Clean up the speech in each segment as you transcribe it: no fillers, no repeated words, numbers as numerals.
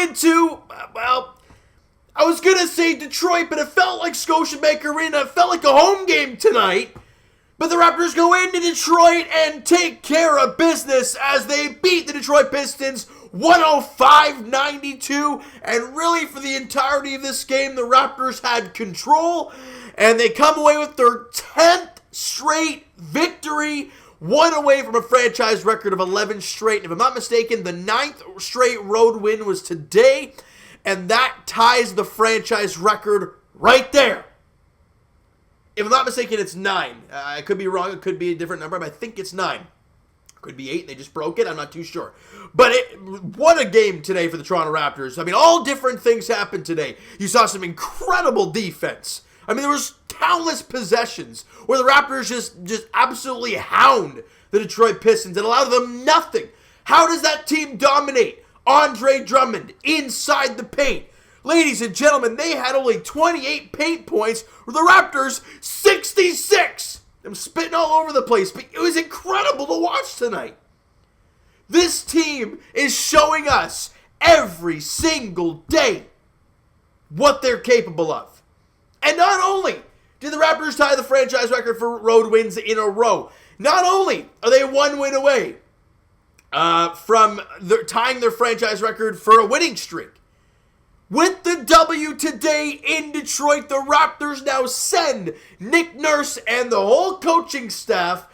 into, well, I was going to say Detroit, but it felt like Scotiabank Arena. It felt like a home game tonight. But the Raptors go into Detroit and take care of business as they beat the Detroit Pistons 105-92. And really, for the entirety of this game, the Raptors had control. And they come away with their 10th straight victory. One away from a franchise record of 11 straight. And if I'm not mistaken, the 9th straight road win was today. And that ties the franchise record right there. If I'm not mistaken, it's 9. I could be wrong. It could be a different number, but I think it's 9. Could be 8. They just broke it. I'm not too sure. But what a game today for the Toronto Raptors. I mean, all different things happened today. You saw some incredible defense. I mean, there was countless possessions where the Raptors just absolutely hound the Detroit Pistons and allow them nothing. How does that team dominate Andre Drummond inside the paint? Ladies and gentlemen, they had only 28 paint points, with the Raptors 66. I'm spitting all over the place, but it was incredible to watch tonight. This team is showing us every single day what they're capable of. And not only did the Raptors tie the franchise record for road wins in a row, not only are they one win away from tying their franchise record for a winning streak, with the W today in Detroit, the Raptors now send Nick Nurse and the whole coaching staff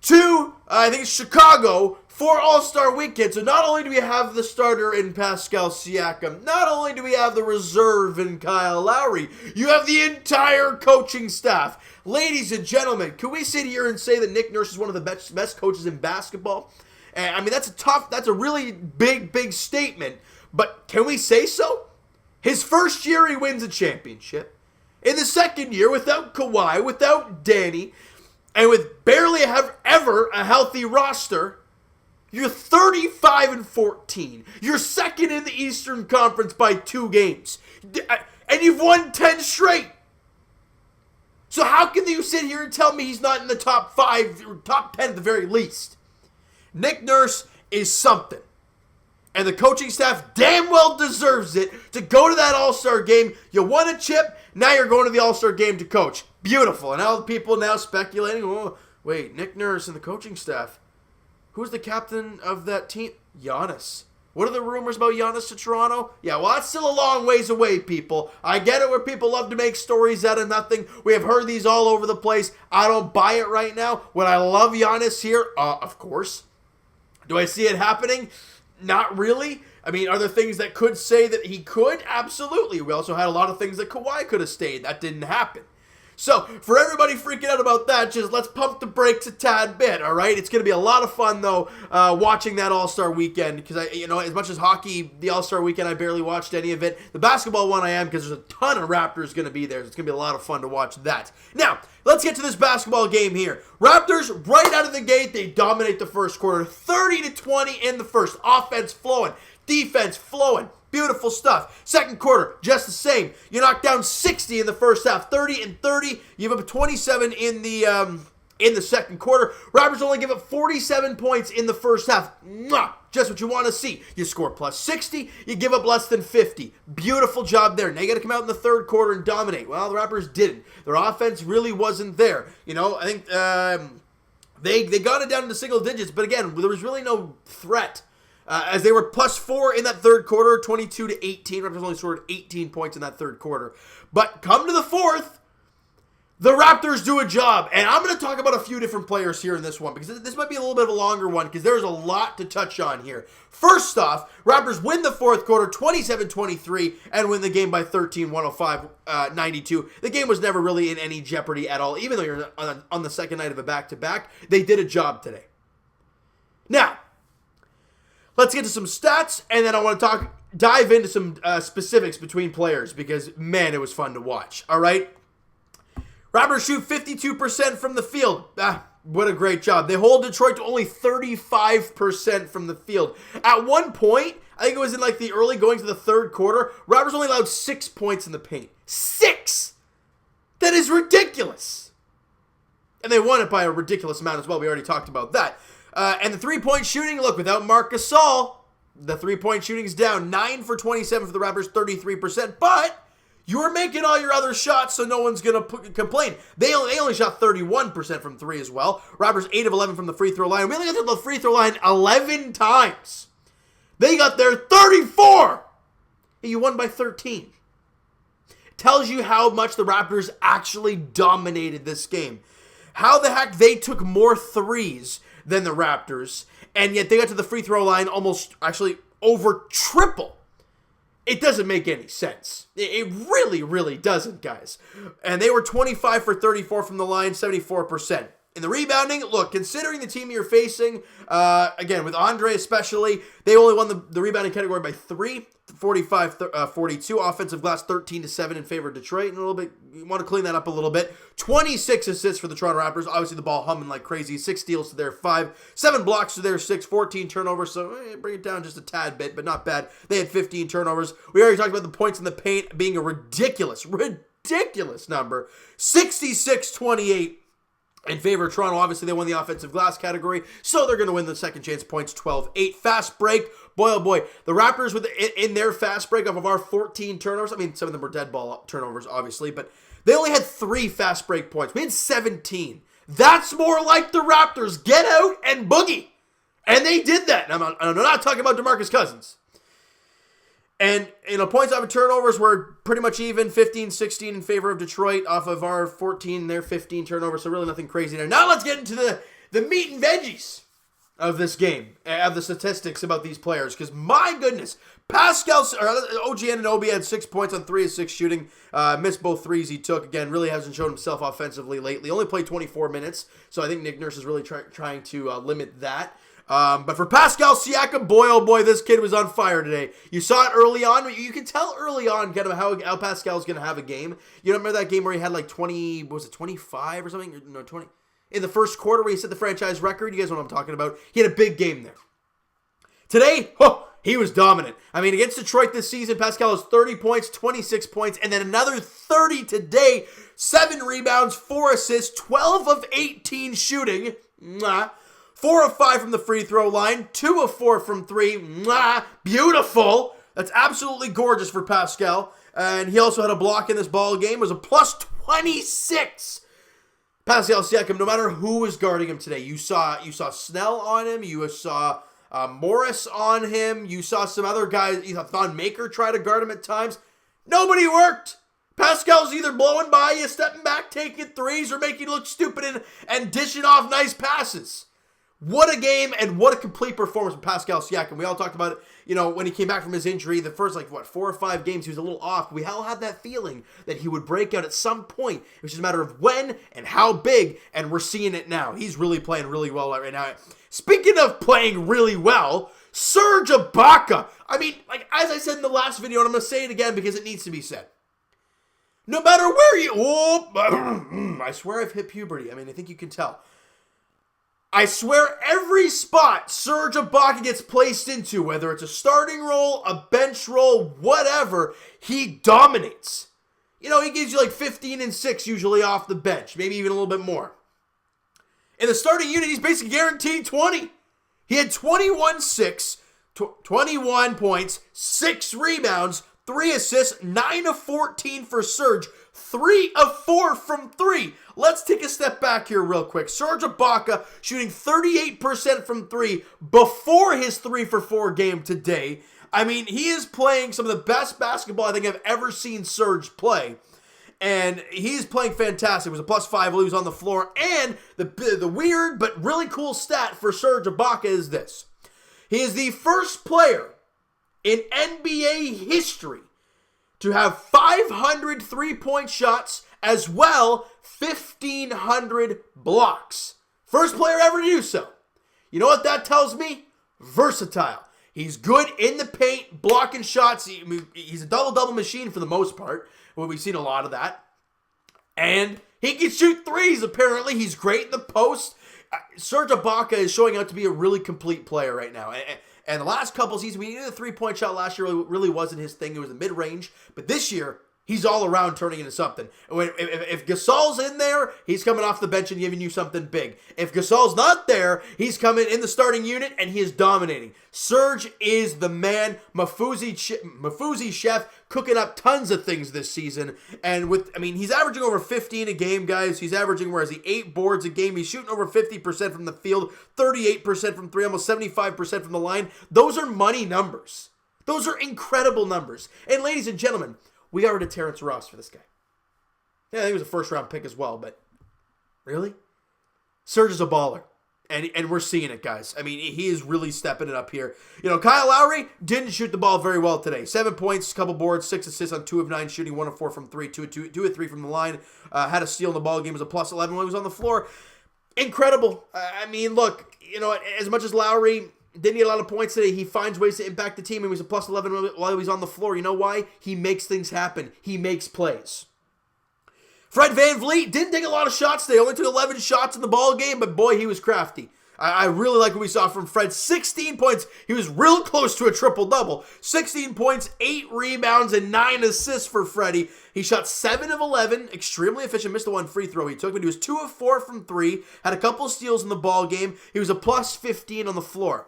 to, I think it's Chicago, for All-Star Weekend. So not only do we have the starter in Pascal Siakam, not only do we have the reserve in Kyle Lowry, you have the entire coaching staff. Ladies and gentlemen, can we sit here and say that Nick Nurse is one of the best coaches in basketball? And I mean, that's a really big statement, but can we say so? His first year, he wins a championship. In the second year, without Kawhi, without Danny, and with barely ever a healthy roster, you're 35-14. You're second in the Eastern Conference by 2 games. And you've won 10 straight. So how can you sit here and tell me he's not in the top 5 or top 10 at the very least? Nick Nurse is something. And the coaching staff damn well deserves it to go to that All-Star game. You won a chip, now you're going to the All-Star game to coach. Beautiful. And now people now speculating, oh, wait, Nick Nurse and the coaching staff. Who's the captain of that team? Giannis. What are the rumors about Giannis to Toronto? Yeah, well, that's still a long ways away, people. I get it where people love to make stories out of nothing. We have heard these all over the place. I don't buy it right now. Would I love Giannis here? Of course. Do I see it happening? Not really. I mean, are there things that could say that he could? Absolutely. We also had a lot of things that Kawhi could have stayed. That didn't happen. So, for everybody freaking out about that, just let's pump the brakes a tad bit, all right? It's going to be a lot of fun, though, watching that All-Star Weekend, because, as much as hockey, the All-Star Weekend, I barely watched any of it. The basketball one I am, because there's a ton of Raptors going to be there, so it's going to be a lot of fun to watch that. Now, let's get to this basketball game here. Raptors, right out of the gate, they dominate the first quarter, 30-20 in the first. Offense flowing, defense flowing. Beautiful stuff. Second quarter, just the same. You knock down 60 in the first half, 30-30. You give up 27 in the second quarter. Raptors only give up 47 points in the first half. Mwah! Just what you want to see. You score plus 60, you give up less than 50. Beautiful job there. Now you got to come out in the third quarter and dominate. Well, the Raptors didn't. Their offense really wasn't there. I think they got it down into single digits, but again, there was really no threat. As they were plus 4 in that third quarter, 22-18. Raptors only scored 18 points in that third quarter. But come to the fourth, the Raptors do a job. And I'm going to talk about a few different players here in this one, because this might be a little bit of a longer one, because there's a lot to touch on here. First off, Raptors win the fourth quarter 27-23 and win the game by 13, 105-92. The game was never really in any jeopardy at all. Even though you're on the second night of a back-to-back, they did a job today. Now, let's get to some stats, and then I want to dive into some specifics between players, because, man, it was fun to watch. All right? Raptors shoot 52% from the field. What a great job. They hold Detroit to only 35% from the field. At one point, I think it was in like the early going to the third quarter, Raptors only allowed 6 points in the paint. 6! That is ridiculous. And they won it by a ridiculous amount as well. We already talked about that. And the three-point shooting, look, without Marc Gasol, The three-point shooting's down. 9 for 27 for the Raptors, 33%. But you were making all your other shots, so no one's going to complain. They only shot 31% from three as well. Raptors 8 of 11 from the free throw line. We only got to the free throw line 11 times. They got there 34. And you won by 13. Tells you how much the Raptors actually dominated this game. How the heck they took more threes than the Raptors, and yet they got to the free throw line almost, actually, over triple. It doesn't make any sense. It really, really doesn't, guys. And they were 25 for 34 from the line, 74%. In the rebounding, look, considering the team you're facing, again, with Andre especially, they only won the rebounding category by 3, 45-42. Offensive glass, 13-7 in favor of Detroit. And a little bit, you want to clean that up a little bit. 26 assists for the Toronto Raptors. Obviously, the ball humming like crazy. 6 steals to their 5. 7 blocks to their 6. 14 turnovers. So, bring it down just a tad bit, but not bad. They had 15 turnovers. We already talked about the points in the paint being a ridiculous number. 66-28. In favor of Toronto. Obviously, they won the offensive glass category, so they're going to win the second chance points, 12-8. Fast break, boy, oh boy. The Raptors, in their fast break off of our 14 turnovers, I mean, some of them were dead ball turnovers, obviously, but they only had 3 fast break points. We had 17. That's more like the Raptors. Get out and boogie. And they did that. And I'm not talking about DeMarcus Cousins. And, points off of turnovers were pretty much even, 15-16 in favor of Detroit off of our 14, their 15 turnovers, so really nothing crazy there. Now let's get into the meat and veggies of this game, of the statistics about these players, because my goodness, OG Anunoby had 6 points on 3 of 6 shooting, missed both threes he took. Again, really hasn't shown himself offensively lately. Only played 24 minutes, so I think Nick Nurse is really trying to limit that. But for Pascal Siakam, boy, oh boy, this kid was on fire today. You saw it early on. You can tell early on kind of how Pascal's going to have a game. You remember that game where he had like 20, what was it, 25 or something? No, 20. In the first quarter where he set the franchise record. You guys know what I'm talking about. He had a big game there. Today, he was dominant. I mean, against Detroit this season, Pascal has 30 points, 26 points, and then another 30 today. 7 rebounds, 4 assists, 12 of 18 shooting. 4 of 5 from the free throw line, 2 of 4 from 3. Beautiful. That's absolutely gorgeous for Pascal. And he also had a block in this ball game. It was a plus 26. Pascal Siakam, no matter who was guarding him today, you saw Snell on him, you saw Morris on him, you saw some other guys, you saw Thon Maker try to guard him at times. Nobody worked. Pascal's either blowing by you, stepping back, taking threes, or making you look stupid and dishing off nice passes. What a game and what a complete performance from Pascal Siakam. We all talked about it, when he came back from his injury, the first, 4 or 5 games, he was a little off. We all had that feeling that he would break out at some point. It was just a matter of when and how big, and we're seeing it now. He's really playing really well right now. Speaking of playing really well, Serge Ibaka. I mean, as I said in the last video, and I'm going to say it again because it needs to be said. No matter where you... I swear I've hit puberty. I mean, I think you can tell. I swear every spot Serge Ibaka gets placed into, whether it's a starting role, a bench role, whatever, he dominates. He gives you 15 and 6 usually off the bench, maybe even a little bit more. In the starting unit, he's basically guaranteed 20. He had 21-6, 21 points, 6 rebounds, 3 assists, 9 of 14 for Serge, 3 of 4 from 3. Let's take a step back here real quick. Serge Ibaka shooting 38% from 3 before his 3 for 4 game today. I mean, he is playing some of the best basketball I think I've ever seen Serge play. And he's playing fantastic. It was a +5 while he was on the floor. And the weird but really cool stat for Serge Ibaka is this. He is the first player in NBA history to have 500 three-point shots as well 1,500 blocks. First player ever to do so. You know what that tells me? Versatile. He's good in the paint, blocking shots. He's a double-double machine for the most part. We've seen a lot of that. And he can shoot threes, apparently. He's great in the post. Serge Ibaka is showing out to be a really complete player right now. And the last couple seasons, we needed a three-point shot last year really wasn't his thing. It was the mid-range. But this year, He's all around turning into something. If Gasol's in there, he's coming off the bench and giving you something big. If Gasol's not there, he's coming in the starting unit and he is dominating. Serge is the man. Mafuzi Chef cooking up tons of things this season. And he's averaging over 15 a game, guys. He's averaging, 8 boards a game. He's shooting over 50% from the field, 38% from three, almost 75% from the line. Those are money numbers. Those are incredible numbers. And ladies and gentlemen, we got rid of Terrence Ross for this guy. Yeah, I think he was a first-round pick as well, but really? Serge is a baller, and we're seeing it, guys. I mean, he is really stepping it up here. Kyle Lowry didn't shoot the ball very well today. 7 points, couple boards, 6 assists on 2 of 9 shooting, 1 of 4 from 3, 2 of 3 from the line. Had a steal in the ball game, was a plus 11 when he was on the floor. Incredible. Look, as much as Lowry didn't get a lot of points today, he finds ways to impact the team, and he was a plus 11 while he was on the floor. You know why? He makes things happen. He makes plays. Fred VanVleet didn't take a lot of shots today. Only took 11 shots in the ball game, but boy, he was crafty. I really like what we saw from Fred. 16 points. He was real close to a triple-double. 16 points, 8 rebounds, and 9 assists for Freddie. He shot 7 of 11, extremely efficient. Missed the one free throw he took, but he was 2 of 4 from 3. Had a couple steals in the ball game. He was a plus 15 on the floor.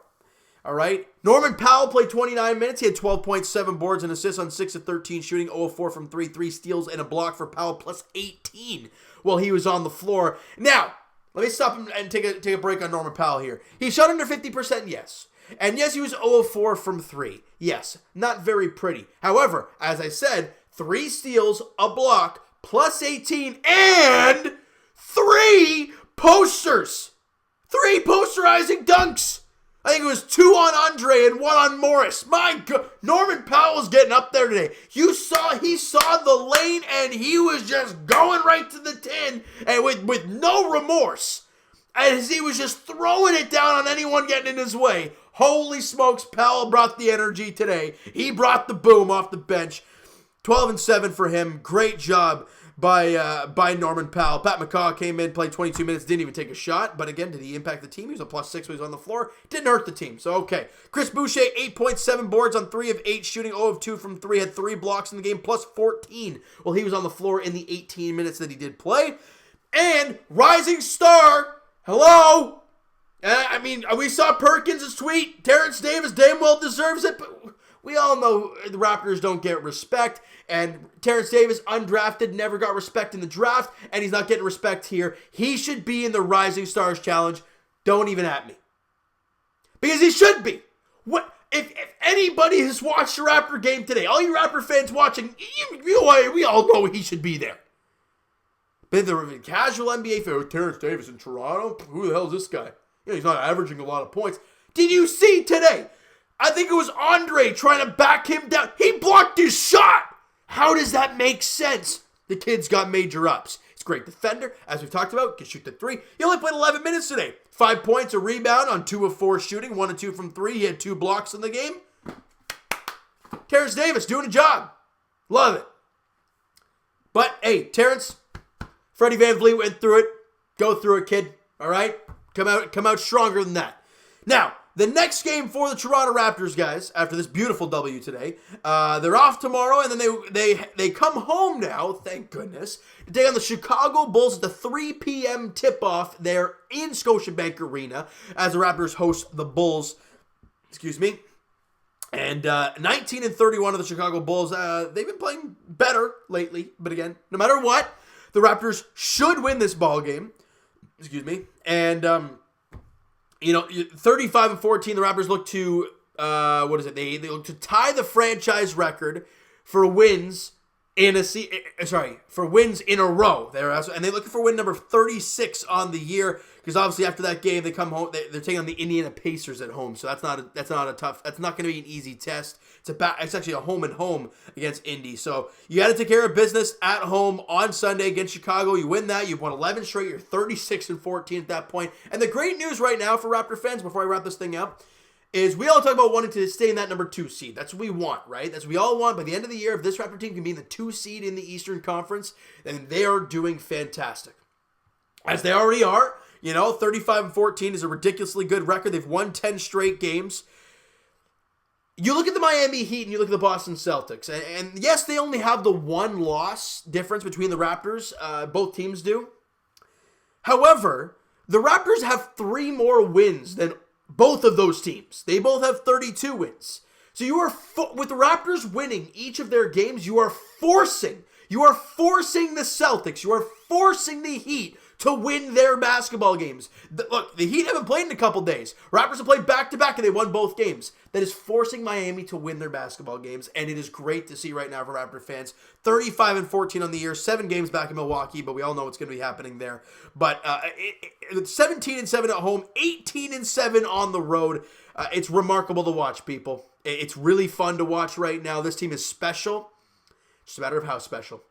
All right. Norman Powell played 29 minutes. He had 12.7 boards and assists on 6 of 13 shooting, 0 of 4 from 3, 3 steals and a block for Powell, plus 18 while he was on the floor. Now, let me stop and take a break on Norman Powell here. He shot under 50%, yes. And yes, he was 0 of 4 from 3. Yes, not very pretty. However, as I said, 3 steals, a block, plus 18, and 3 posters. 3 posterizing dunks. I think it was 2 on Andre and 1 on Morris. My God, Norman Powell's getting up there today. He saw the lane and he was just going right to the tin and with no remorse. As he was just throwing it down on anyone getting in his way. Holy smokes, Powell brought the energy today. He brought the boom off the bench. 12 and 7 for him. Great job by Norman Powell. Pat McCaw came in, played 22 minutes, didn't even take a shot. But again, did he impact the team? He was a plus 6 when he was on the floor. Didn't hurt the team. So, okay. Chris Boucher, 8.7 boards on 3 of 8 shooting, 0 of 2 from 3. Had 3 blocks in the game, plus 14 while he was on the floor in the 18 minutes that he did play. And rising star, hello. We saw Perkins' tweet. Terrence Davis damn well deserves it, but we all know the Raptors don't get respect. And Terrence Davis, undrafted, never got respect in the draft, and he's not getting respect here. He should be in the Rising Stars Challenge. Don't even at me. Because he should be. What if anybody has watched a Raptor game today, all you Raptor fans watching, we all know he should be there. But the casual NBA fan, Terrence Davis in Toronto? Who the hell is this guy? He's not averaging a lot of points. Did you see today? I think it was Andre trying to back him down. He blocked his shot. How does that make sense? The kid's got major ups. He's a great defender, as we've talked about. Can shoot the 3. He only played 11 minutes today. 5 points, a rebound on 2 of 4 shooting, 1 of 2 from 3. He had 2 blocks in the game. Terrence Davis doing a job. Love it. But, hey, Terrence, Freddie VanVleet went through it. Go through it, kid. All right? Come out stronger than that. Now, the next game for the Toronto Raptors, guys, after this beautiful W today, they're off tomorrow, and then they come home now, thank goodness, to take on the Chicago Bulls at the 3 p.m. tip-off there in Scotiabank Arena as the Raptors host the Bulls. And 19 and 31 of the Chicago Bulls, they've been playing better lately, but again, no matter what, the Raptors should win this ball game. And 35 and 14, the Raptors look to, They look to tie the franchise record for wins in a row. And they're looking for win number 36 on the year, because obviously after that game they come home. They're taking on the Indiana Pacers at home, so that's not going to be an easy test. It's actually a home and home against Indy. So you got to take care of business at home on Sunday against Chicago. You win that, you've won 11 straight. You're 36 and 14 at that point. And the great news right now for Raptor fans, before I wrap this thing up, is we all talk about wanting to stay in that number 2 seed. That's what we want, right? That's what we all want. By the end of the year, if this Raptor team can be in the 2 seed in the Eastern Conference, then they are doing fantastic. As they already are, 35 and 14 is a ridiculously good record. They've won 10 straight games. you look at the Miami Heat and you look at the Boston Celtics, and yes, they only have the one loss difference between the Raptors. Both teams do. However, the Raptors have 3 more wins than both of those teams. They both have 32 wins. So you are, with the Raptors winning each of their games, you are forcing the Celtics, you are forcing the Heat to win their basketball games. Look, the Heat haven't played in a couple days. Raptors have played back-to-back and they won both games. That is forcing Miami to win their basketball games, and it is great to see right now for Raptor fans. 35-14 on the year, 7 games back in Milwaukee, but we all know what's going to be happening there. But 17-7 at home, 18-7 on the road. It's remarkable to watch, people. It's really fun to watch right now. This team is special. Just a matter of how special.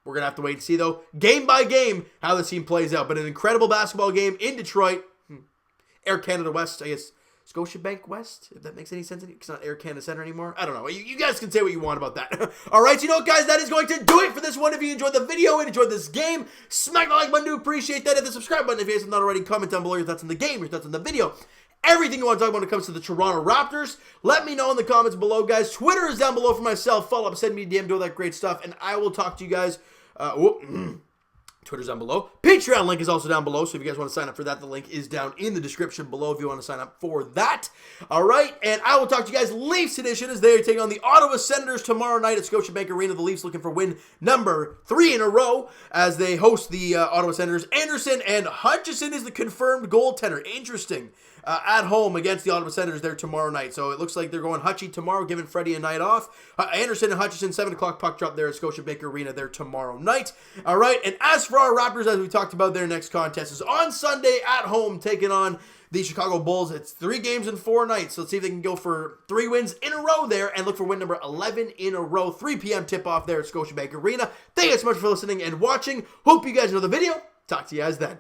We're going to have to wait and see, though, game by game, how this team plays out. But an incredible basketball game in Detroit. Air Canada West, I guess. Scotiabank West, if that makes any sense. It's not Air Canada Center anymore. I don't know. You guys can say what you want about that. All right, so you know what, guys? That is going to do it for this one. If you enjoyed the video and enjoyed this game, smack the like button. Do appreciate that. Hit the subscribe button if you guys have not already. Comment down below your thoughts on the game, your thoughts on the video. Everything you want to talk about when it comes to the Toronto Raptors, let me know in the comments below, guys. Twitter is down below for myself. Follow up, send me a DM, do all that great stuff, and I will talk to you guys. Twitter's down below. Patreon link is also down below, so if you guys want to sign up for that, the link is down in the description below if you want to sign up for that. All right, and I will talk to you guys Leafs edition as they take on the Ottawa Senators tomorrow night at Scotiabank Arena. The Leafs looking for win number 3 in a row as they host the Ottawa Senators. Anderson and Hutchison is the confirmed goaltender. Interesting. At home against the Ottawa Senators there tomorrow night. So it looks like they're going Hutchie tomorrow, giving Freddie a night off. Anderson and Hutchison, 7 o'clock puck drop there at Scotiabank Arena there tomorrow night. All right, and as for our Raptors, as we talked about, their next contest is on Sunday at home, taking on the Chicago Bulls. It's 3 games in 4 nights. So let's see if they can go for 3 wins in a row there and look for win number 11 in a row. 3 p.m. tip-off there at Scotiabank Arena. Thank you guys so much for listening and watching. Hope you guys enjoyed the video. Talk to you guys then.